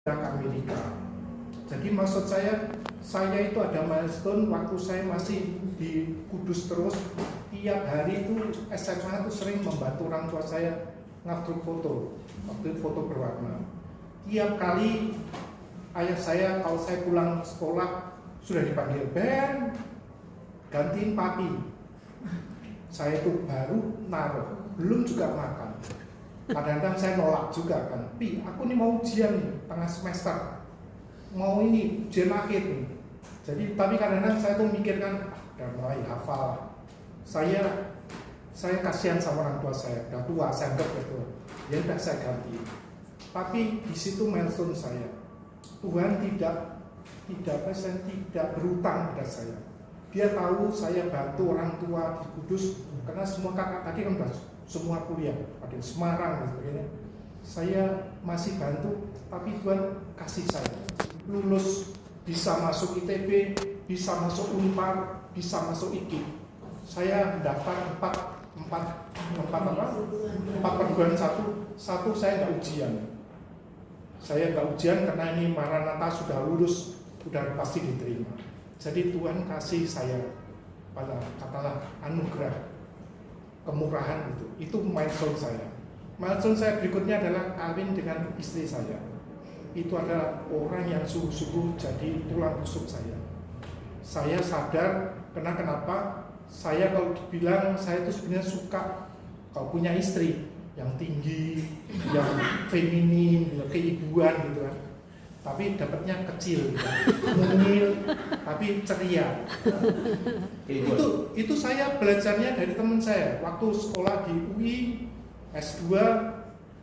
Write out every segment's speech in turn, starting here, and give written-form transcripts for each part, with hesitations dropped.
ke Amerika. Jadi maksud saya itu ada milestone waktu saya masih di Kudus terus. Tiap hari itu SMA itu sering membantu orang tua saya ngupload foto, waktu itu foto berwarna. Tiap kali ayah saya kalau saya pulang sekolah sudah dipanggil Ben, gantiin papi. Saya itu baru naruh, belum juga makan. Kadang-kadang saya nolak juga kan, Pi, aku ini mau ujian nih, tengah semester, mau ini ujian akhir nih. Jadi tapi kadang-kadang saya tuh mikirkan, udah mulai hafal. Saya kasihan sama orang tua saya, udah tua, saya anggap gitu. Ya udah saya ganti. Tapi di situ milestone saya, Tuhan tidak berutang pada saya. Dia tahu saya bantu orang tua di Kudus, karena semua kakak tadi kan semua kuliah, ada di Semarang dan sebagainya. Saya masih bantu, tapi Tuhan kasih saya lulus, bisa masuk ITB, bisa masuk Unpar, bisa masuk IKIP. Saya daftar empat perguruan satu saya nggak ujian. Saya nggak ujian karena ini Maranatha sudah lulus, sudah pasti diterima. Jadi Tuhan kasih saya pada katalah anugerah, kemurahan itu milestone saya. Milestone saya berikutnya adalah kawin dengan istri saya. Itu adalah orang yang sungguh-sungguh jadi tulang rusuk saya. Saya sadar kenapa saya kalau dibilang saya itu sebenarnya suka kalau punya istri yang tinggi, yang feminin, keibuan gitu kan. Tapi dapatnya kecil, mungil, tapi ceria. Itu saya belajarnya dari teman saya. Waktu sekolah di UI S2,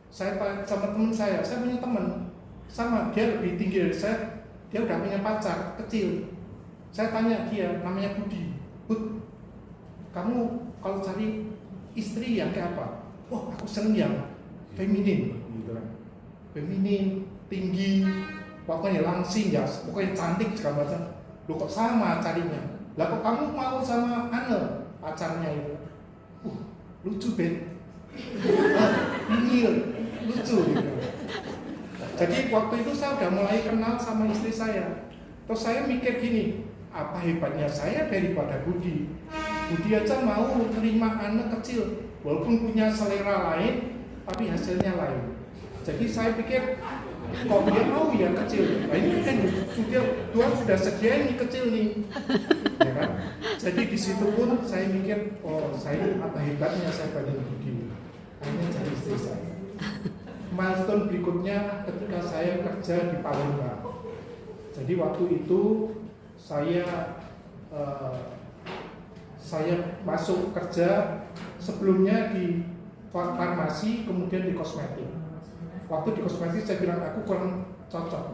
saya tanya sama teman saya punya teman sama, dia lebih tinggi dari saya, dia udah punya pacar kecil. Saya tanya dia, namanya Budi, Bud, kamu kalau cari istri yang kayak apa? Oh, aku seneng yang feminin, gitu kan. Feminin, tinggi, pokoknya langsing ya, pokoknya cantik segala macam. Loh kok sama carinya? Lah kok kamu mau sama Anne pacarnya itu? Lucu Ben. Ini lucu gitu. Jadi waktu itu saya udah mulai kenal sama istri saya. Terus saya mikir gini, apa hebatnya saya daripada Budi? Budi aja mau terima Anne kecil, walaupun punya selera lain, tapi hasilnya lain. Jadi saya pikir kok dia mau ya kecil, nah ini kan Tuhan sudah sediain nih kecil nih, ya kan? Jadi di situ pun saya mikir, oh saya apa hebatnya saya pada begini, akhirnya jadi istri saya. Milestone berikutnya ketika saya kerja di Palembang. Jadi waktu itu saya masuk kerja sebelumnya di farmasi, kemudian di kosmetik. Waktu di kosmetik saya bilang aku kurang cocok.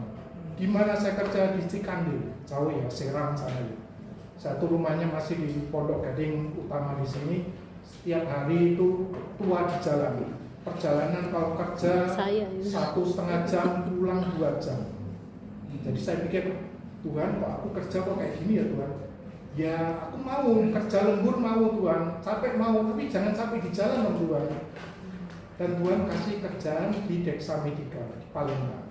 Di mana saya kerja di Cikandil, jauh ya, Serang sana ya. Satu rumahnya masih di Pondok Gading Utama di sini. Setiap hari itu tua di jalan. Perjalanan kalau kerja 1,5 jam, pulang 2 jam. Jadi saya pikir, Tuhan kok aku kerja kok kayak gini ya Tuhan? Ya aku mau kerja lembur mau Tuhan, capek mau, tapi jangan sampai di jalan dong Tuhan. Dan Tuhan kasih kerjaan di Deksa Medika di Palembang.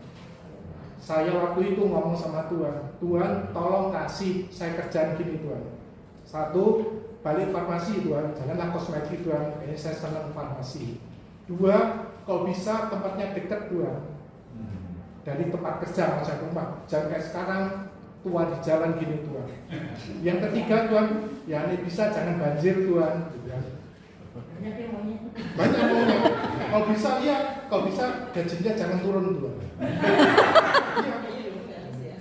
Saya waktu itu ngomong sama Tuhan, Tuhan tolong kasih saya kerjaan gini Tuhan. Satu, balik farmasi Tuhan, janganlah kosmetik Tuhan, kayaknya saya senang farmasi. Dua, kalau bisa tempatnya dekat Tuhan, dari tempat kerja maksudnya rumah, jangan kayak sekarang tua di jalan gini Tuhan. Yang ketiga Tuhan, ya ini bisa jangan banjir Tuhan. Banyak maunya. Kalau bisa ya, kalau bisa gajinya jangan turun Tuhan. Ya.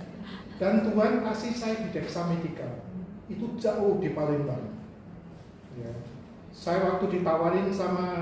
Dan Tuhan kasih saya di Deksa Medika. Itu jauh di Palembang. Ya. Saya waktu ditawarin sama